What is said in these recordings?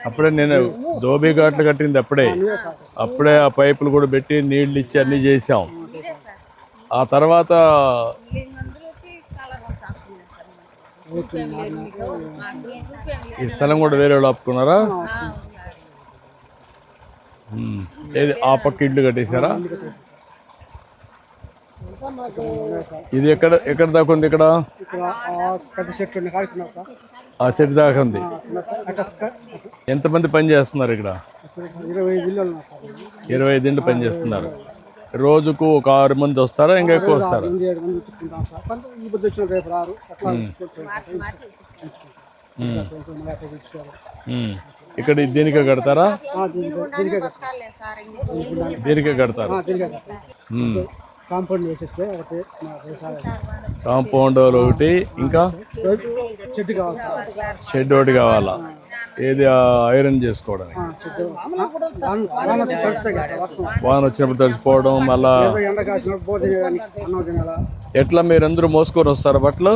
అప్పుడే నేను దోబీ ఘాట్లు కట్టింది అప్పుడే ఆ పైపులు కూడా పెట్టి నీళ్ళు ఇచ్చి అన్నీ చేసాం. ఆ తర్వాత ఈ స్థలం కూడా వేరే వాళ్ళు ఆపుకున్నారా? ఏది ఆ పక్క ఇల్లు కట్టేశారా? ఇది ఎక్కడ దాకా ఉంది? ఇక్కడ ఆ చెట్టు దాకా ఉంది. ఎంతమంది పని చేస్తున్నారు ఇక్కడ? 25 ఇళ్ళు పని చేస్తున్నారు. రోజుకు ఒక 6 మంది వస్తారా? ఇంకా ఎక్కువ వస్తారా? ఇక్కడ దీనికే కడతారా? దీనికే కడతారు. కాంపౌండ్ ఒకటి, ఇంకా షెడ్ ఒకటి కావాలా? ఏది ఐరన్ చేసుకోవడానికి? వాన వచ్చినప్పుడు తడిచిపోవడం. మళ్ళా ఎట్లా మీరందరూ మోసుకొని వస్తారా బట్టలు?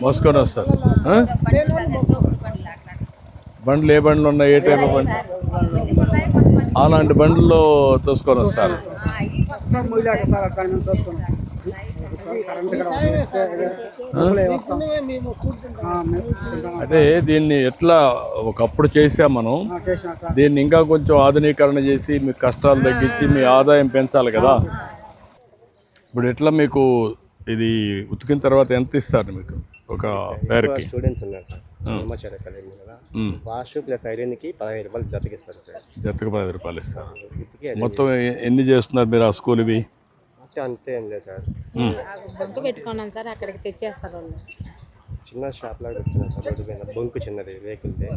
మోసుకొని వస్తారు. బండ్లు ఏ బండ్లు ఉన్నాయి? ఏ టైప్ బండ్లు? అలాంటి బండ్లలో తోసుకొని వస్తారు. అంటే దీన్ని ఎట్లా ఒకప్పుడు చేసాం మనం, దీన్ని ఇంకా కొంచెం ఆధునీకరణ చేసి మీ కష్టాలు తగ్గించి మీ ఆదాయం పెంచాలి కదా. ఇప్పుడు ఎట్లా మీకు ఇది ఉతికిన తర్వాత ఎంత ఇస్తారు మీకు ఒక పేరుకి? స్టూడెంట్స్ ఉన్నారు సార్, బ్రహ్మచారి అకాడమీ కదా, వాష్ ప్లస్ ఐరన్కి 15 రూపాయలు జతకి ఇస్తారు సార్. జతకు 10 రూపాయలు ఇస్తారు. మొత్తం ఎన్ని చేస్తున్నారు మీరు ఆ స్కూల్ ఇవి? అంతే ఏం లేదు సార్, బొంకు పెట్టుకున్నాను సార్, అక్కడికి తెచ్చేస్తారు వాళ్ళు. చిన్న షాప్ లాగా పెట్టుకున్నాను సార్, రోడ్డు మీద బొంకు చిన్నది వెహికల్ది,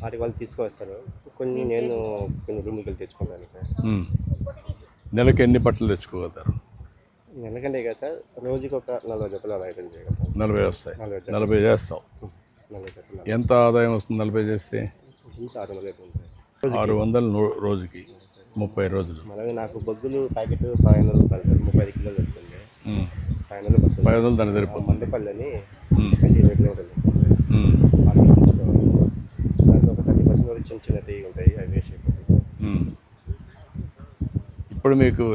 వాటికి వాళ్ళు తీసుకొస్తారు. నేను కొన్ని రూములకి తెచ్చుకున్నాను సార్. నెలకి ఎన్ని బట్టలు తెచ్చుకోగలుగుతారు? నెలకంటే కదా సార్, రోజుకి ఒక 40 జతలు అలా ఐరన్ చేయగలుగుతాం. 40 వస్తాయి. 40 చేస్తాం. 40 జతలు. ఎంత ఆదాయం వస్తుంది 40 చేస్తే? 600 అవుతుంది సార్. 600 రోజుకి 30 రోజులు. అలాగే నాకు బొగ్గులు ప్యాకెట్ 500 రూపాయలు సార్, 35 కిలోలు వస్తుంది. 500 దాని సరిపోతుంది. మండపల్లని 20 కిలోమీటర్లు దాంట్లో ఒక 30% వరకు చిన్న చిన్న తీగ ఉంటాయి, అవి వేస్ట్ అయిపోతాయి. ఇప్పుడు మీకు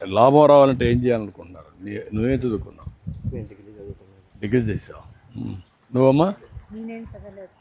లాభం రావాలంటే ఏం చేయాలనుకుంటున్నారు? నువ్వేం చదువుకున్నావు? నేను డిగ్రీ చదువుకున్నాను. డిగ్రీ చేసావు. నువ్వమ్మా? నేనేం చదవలేదు.